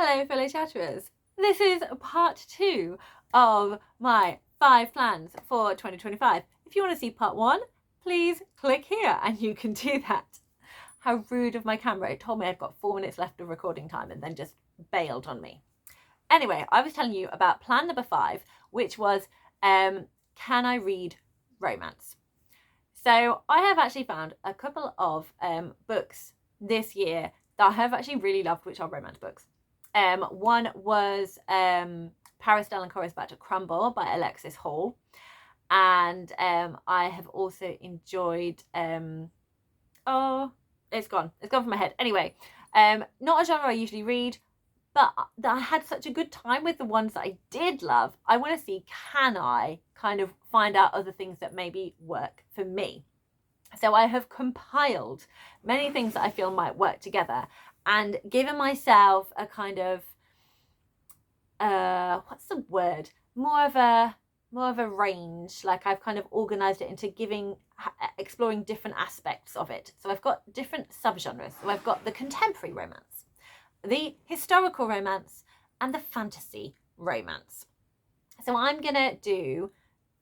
Hello fellow chatterers, this is part 2 of my 5 plans for 2025. If you want to see part 1, please click here and you can do that. How rude of my camera, it told me I'd got 4 minutes left of recording time and then just bailed on me. Anyway, I was telling you about plan number 5, which was can I read romance? So I have actually found a couple of books this year that I have actually really loved, which are romance books. One was Paris Dalencourt is About to Crumble by Alexis Hall, and I have also enjoyed it's gone from my head. Anyway, not a genre I usually read, but I had such a good time with the ones that I did love. I want to see, can I kind of find out other things that maybe work for me? So I have compiled many things that I feel might work together and given myself a kind of what's the word, more of a range. Like I've kind of organized it into exploring different aspects of it. So I've got different subgenres. So I've got the contemporary romance, the historical romance, and the fantasy romance. So I'm gonna do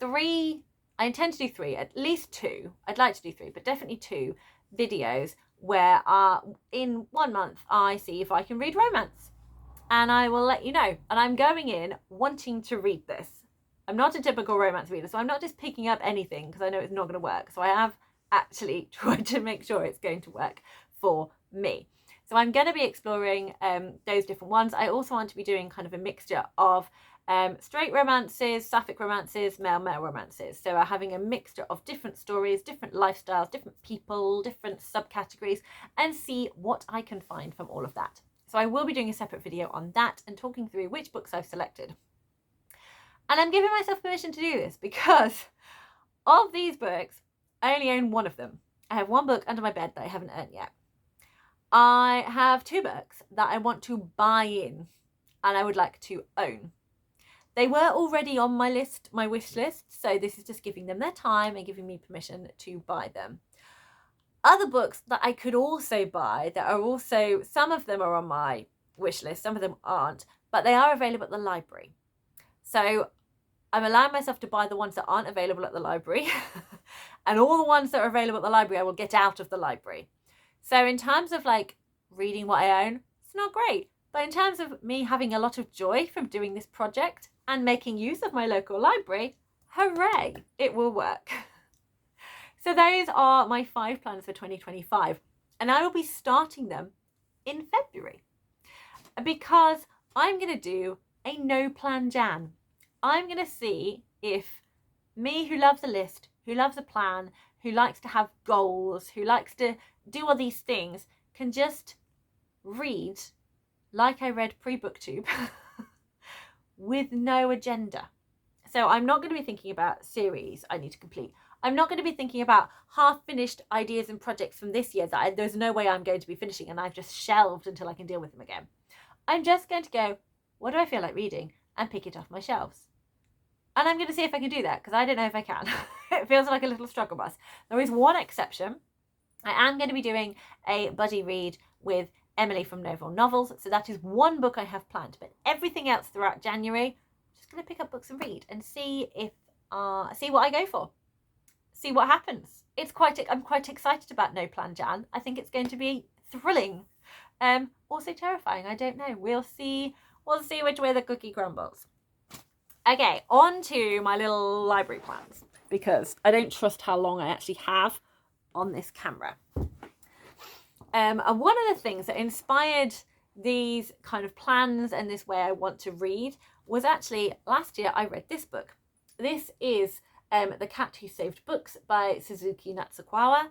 3. I intend to do 3, at least 2. I'd like to do 3, but definitely 2 videos where in 1 month I see if I can read romance, and I will let you know. And I'm going in wanting to read this. I'm not a typical romance reader, so I'm not just picking up anything because I know it's not going to work. So I have actually tried to make sure it's going to work for me. So I'm going to be exploring those different ones. I also want to be doing kind of a mixture of straight romances, sapphic romances, male romances. So having a mixture of different stories, different lifestyles, different people, different subcategories, and see what I can find from all of that. So I will be doing a separate video on that and talking through which books I've selected. And I'm giving myself permission to do this because of these books, I only own one of them. I have one book under my bed that I haven't earned yet. I have 2 books that I want to buy in and I would like to own. They were already on my list, my wish list, so this is just giving them their time and giving me permission to buy them. Other books that I could also buy that are also, some of them are on my wish list, some of them aren't, but they are available at the library. So I'm allowing myself to buy the ones that aren't available at the library and all the ones that are available at the library I will get out of the library. So in terms of like reading what I own, it's not great. But in terms of me having a lot of joy from doing this project and making use of my local library, hooray, it will work. So those are my 5 plans for 2025. And I will be starting them in February because I'm going to do a no plan Jan. I'm going to see if me, who loves a list, who loves a plan, who likes to have goals, who likes to do all these things, can just read like I read pre-booktube with no agenda. So I'm not going to be thinking about series I need to complete. I'm not going to be thinking about half-finished ideas and projects from this year that there's no way I'm going to be finishing and I've just shelved until I can deal with them again. I'm just going to go, what do I feel like reading, and pick it off my shelves. And I'm going to see if I can do that because I don't know if I can. It feels like a little struggle bus. There is one exception. I am going to be doing a buddy read with Emily from Novel Novels. So that is one book I have planned. But everything else throughout January, I'm just going to pick up books and read and see what I go for. See what happens. I'm quite excited about No Plan Jan. I think it's going to be thrilling. Also terrifying. I don't know. We'll see which way the cookie crumbles. Okay, on to my little library plans because I don't trust how long I actually have on this camera. And one of the things that inspired these kind of plans and this way I want to read was actually last year I read this book. This is The Cat Who Saved Books by Suzuki Natsukawa.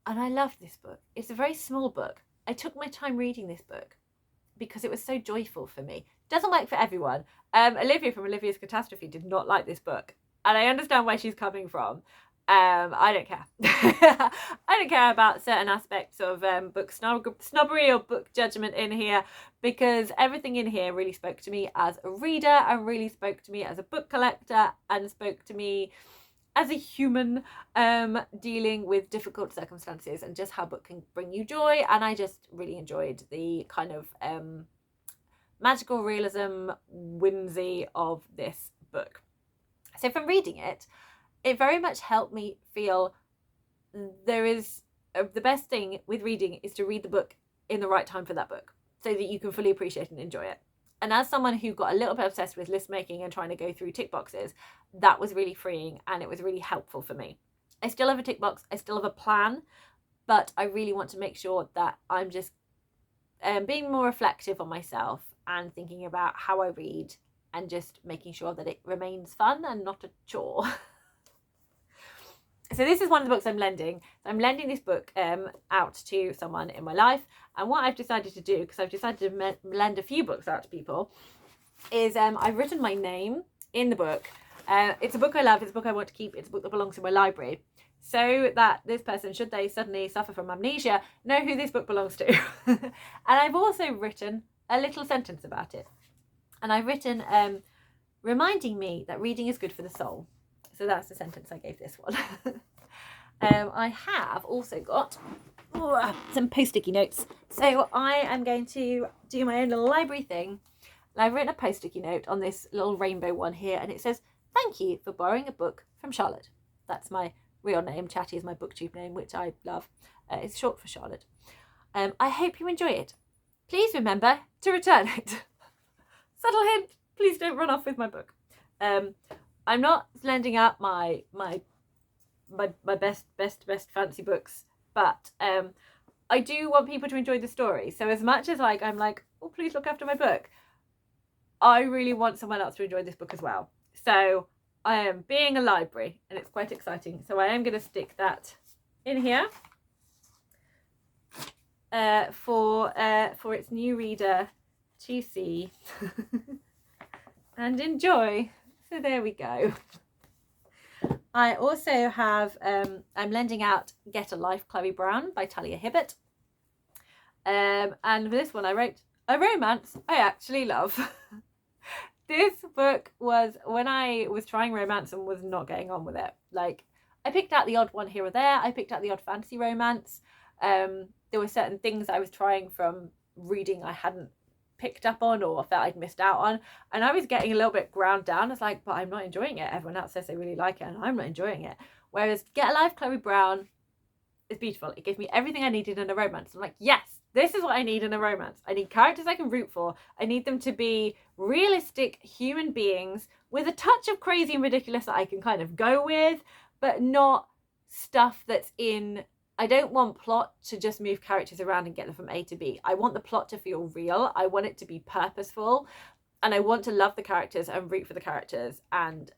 And I loved this book. It's a very small book. I took my time reading this book because it was so joyful for me. It doesn't work for everyone. Olivia from Olivia's Catastrophe did not like this book. And I understand where she's coming from. I don't care. I don't care about certain aspects of book snobbery or book judgment in here, because everything in here really spoke to me as a reader and really spoke to me as a book collector and spoke to me as a human dealing with difficult circumstances and just how book can bring you joy. And I just really enjoyed the kind of magical realism whimsy of this book. So from reading it, it very much helped me feel the best thing with reading is to read the book in the right time for that book so that you can fully appreciate and enjoy it. And as someone who got a little bit obsessed with list making and trying to go through tick boxes, that was really freeing and it was really helpful for me. I still have a tick box, I still have a plan, but I really want to make sure that I'm just being more reflective on myself and thinking about how I read and just making sure that it remains fun and not a chore. So this is one of the books I'm lending. So I'm lending this book out to someone in my life. And what I've decided to do, because I've decided to lend a few books out to people, is I've written my name in the book. It's a book I love. It's a book I want to keep. It's a book that belongs to my library. So that this person, should they suddenly suffer from amnesia, know who this book belongs to. And I've also written a little sentence about it. And I've written, reminding me that reading is good for the soul. So that's the sentence I gave this one. I have also got some post-sticky notes. So I am going to do my own little library thing. And I've written a post-sticky note on this little rainbow one here. And it says, thank you for borrowing a book from Charlotte. That's my real name. Chatty is my booktube name, which I love. It's short for Charlotte. I hope you enjoy it. Please remember to return it. Subtle hint, please don't run off with my book. I'm not lending out my best fancy books, but I do want people to enjoy the story. So as much as I'm like, oh, please look after my book, I really want someone else to enjoy this book as well. So I am being a library, and it's quite exciting. So I am going to stick that in here for its new reader to see and enjoy. So there we go. I also have, I'm lending out Get a Life, Chloe Brown by Talia Hibbert. And for this one I wrote, a romance I actually love. This book was, when I was trying romance and was not getting on with it. Like, I picked out the odd one here or there. I picked out the odd fantasy romance. There were certain things I was trying from reading I hadn't picked up on or felt I'd missed out on, and I was getting a little bit ground down. It's like, but I'm not enjoying it. Everyone else says they really like it and I'm not enjoying it. Whereas Get a Life, Chloe Brown is beautiful. It gave me everything I needed in a romance. I'm like, yes, this is what I need in a romance. I need characters I can root for. I need them to be realistic human beings with a touch of crazy and ridiculous that I can kind of go with, but not stuff that's in. I don't want plot to just move characters around and get them from A to B. I want the plot to feel real. I want it to be purposeful. And I want to love the characters and root for the characters, and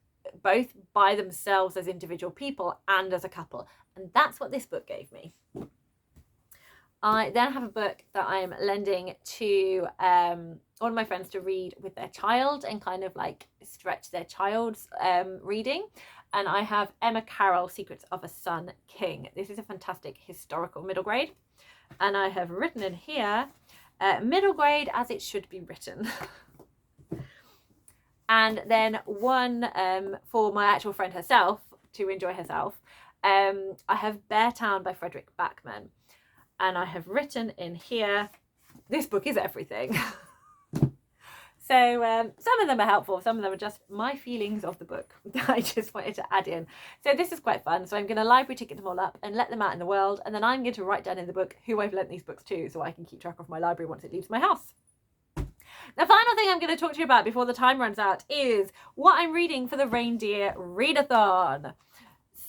both by themselves as individual people and as a couple. And that's what this book gave me. I then have a book that I'm lending to one of my friends to read with their child and kind of like stretch their child's reading. And I have Emma Carroll, Secrets of a Sun King. This is a fantastic historical middle grade. And I have written in here, middle grade as it should be written. And then one for my actual friend herself, to enjoy herself. I have Beartown by Frederick Backman. And I have written in here, this book is everything. So some of them are helpful, some of them are just my feelings of the book that I just wanted to add in. So this is quite fun. So I'm going to library ticket them all up and let them out in the world. And then I'm going to write down in the book who I've lent these books to so I can keep track of my library once it leaves my house. The final thing I'm going to talk to you about before the time runs out is what I'm reading for the Reindeer Readathon.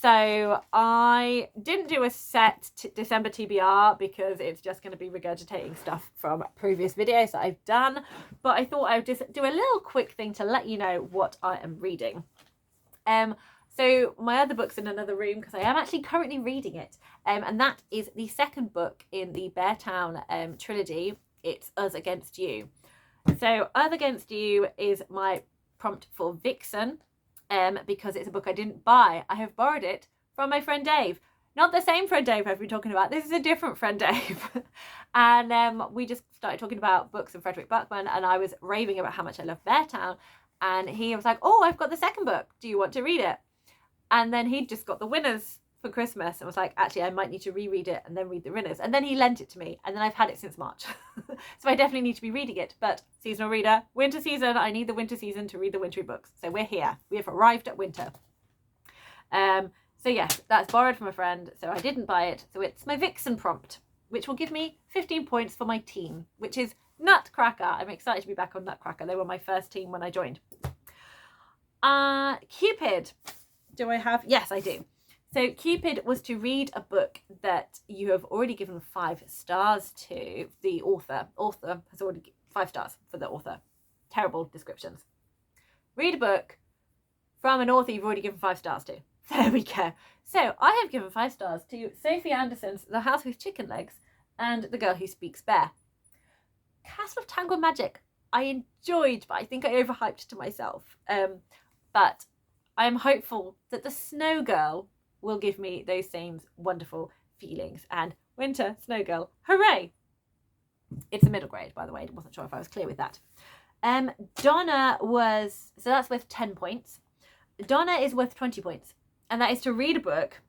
So I didn't do a set December TBR because it's just going to be regurgitating stuff from previous videos that I've done. But I thought I would just do a little quick thing to let you know what I am reading. So my other book's in another room because I am actually currently reading it. And that is the second book in the Beartown trilogy. It's Us Against You. So Us Against You is my prompt for Vixen. Because it's a book I didn't buy. I have borrowed it from my friend Dave. Not the same friend Dave I've been talking about. This is a different friend Dave. And we just started talking about books of Frederick Backman, and I was raving about how much I love Beartown. And he was like, oh, I've got the second book. Do you want to read it? And then he'd just got the winners for Christmas and was like, actually, I might need to reread it and then read the Rinners. And then he lent it to me, and then I've had it since March. So I definitely need to be reading it. But seasonal reader, winter season, I need the winter season to read the wintry books. So we're here. We have arrived at winter. So yes, that's borrowed from a friend. So I didn't buy it. So it's my Vixen prompt, which will give me 15 points for my team, which is Nutcracker. I'm excited to be back on Nutcracker. They were my first team when I joined. Cupid. Do I have? Yes, I do. So Cupid was to read a book that you have already given 5 stars to. The author has already given 5 stars for the author. Terrible descriptions. Read a book from an author you've already given 5 stars to. There we go. So I have given 5 stars to Sophie Anderson's The House with Chicken Legs and The Girl Who Speaks Bear. Castle of Tangled Magic I enjoyed, but I think I overhyped to myself. But I'm hopeful that The Snow Girl will give me those same wonderful feelings. And Winter Snow Girl, hooray! It's a middle grade, by the way. I wasn't sure if I was clear with that. Donna was, so that's worth 10 points. Donna is worth 20 points. And that is to read a book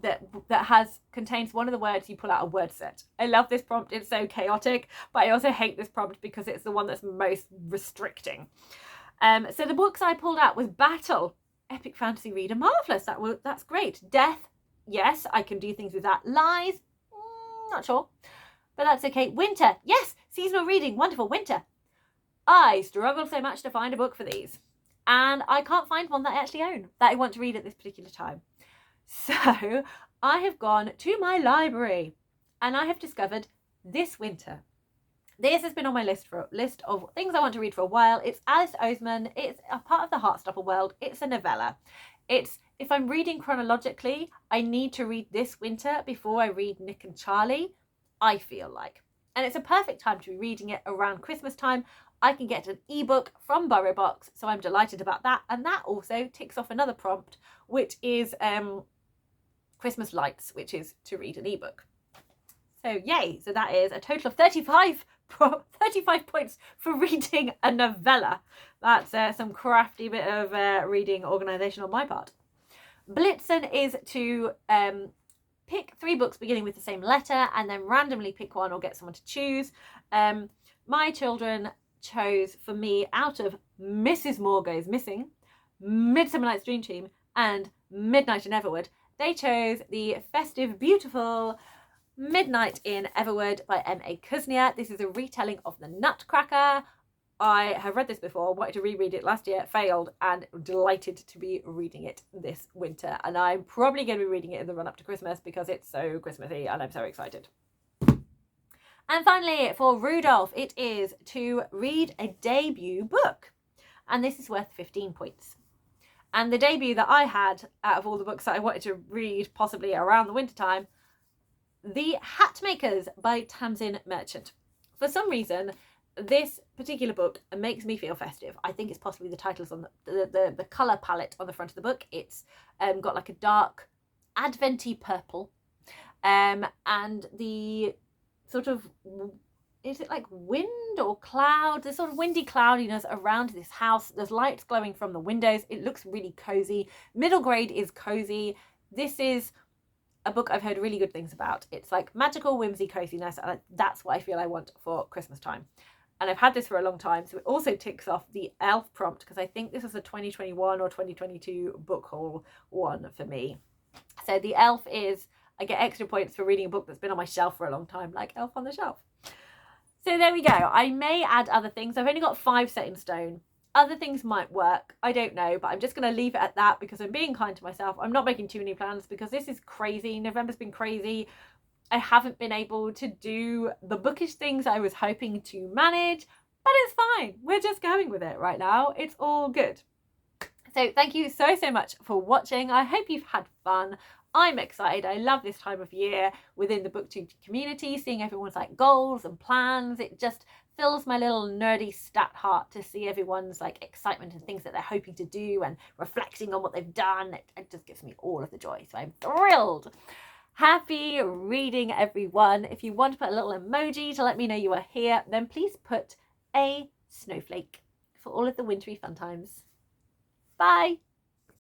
that contains one of the words you pull out a word set. I love this prompt. It's so chaotic, but I also hate this prompt because it's the one that's most restricting. So the books I pulled out was Battle, Epic Fantasy Reader, marvellous. That's great. Death, yes, I can do things with that. Lies, not sure, but that's okay. Winter, yes, seasonal reading, wonderful. Winter. I struggled so much to find a book for these, and I can't find one that I actually own that I want to read at this particular time. So I have gone to my library and I have discovered this winter. This has been on my list of things I want to read for a while. It's Alice Oseman. It's a part of the Heartstopper world. It's a novella. If I'm reading chronologically, I need to read this winter before I read Nick and Charlie, I feel like. And it's a perfect time to be reading it around Christmas time. I can get an ebook from BorrowBox, so I'm delighted about that. And that also ticks off another prompt, which is Christmas Lights, which is to read an ebook. So yay, so that is a total of 35 points for reading a novella. That's some crafty bit of reading organisation on my part. Blitzen is to pick 3 books beginning with the same letter and then randomly pick one or get someone to choose. My children chose for me out of Mrs. Moore Goes Missing, Midsummer Night's Dream Team and Midnight in Everwood. They chose the festive, beautiful Midnight in Everwood by M.A. Kuznia. This is a retelling of the Nutcracker. I have read this before, wanted to reread it last year, failed, and delighted to be reading it this winter. And I'm probably going to be reading it in the run-up to Christmas because it's so Christmassy and I'm so excited. And finally, for Rudolph, it is to read a debut book. And this is worth 15 points. And the debut that I had out of all the books that I wanted to read possibly around the winter time, The Hat Makers by Tamsin Merchant. For some reason, this particular book makes me feel festive. I think it's possibly the titles on the colour palette on the front of the book. It's got like a dark adventy purple and the sort of, is it like wind or cloud? There's sort of windy cloudiness around this house. There's lights glowing from the windows. It looks really cozy. Middle grade is cozy. This is a book I've heard really good things about. It's like magical whimsy coziness, and that's what I feel I want for Christmas time. And I've had this for a long time, so it also ticks off the elf prompt because I think this was a 2021 or 2022 book haul one for me. So the elf is, I get extra points for reading a book that's been on my shelf for a long time, like Elf on the Shelf. So there we go. I may add other things. I've only got 5 set in stone. Other things might work. I don't know, but I'm just going to leave it at that because I'm being kind to myself. I'm not making too many plans because this is crazy. November's been crazy. I haven't been able to do the bookish things I was hoping to manage, but it's fine. We're just going with it right now. It's all good. So thank you so much for watching. I hope you've had fun. I'm excited. I love this time of year within the BookTube community, seeing everyone's like goals and plans. It just fills my little nerdy stat heart to see everyone's like excitement and things that they're hoping to do and reflecting on what they've done. It just gives me all of the joy. So I'm thrilled. Happy reading, everyone. If you want to put a little emoji to let me know you are here, then please put a snowflake for all of the wintry fun times. Bye.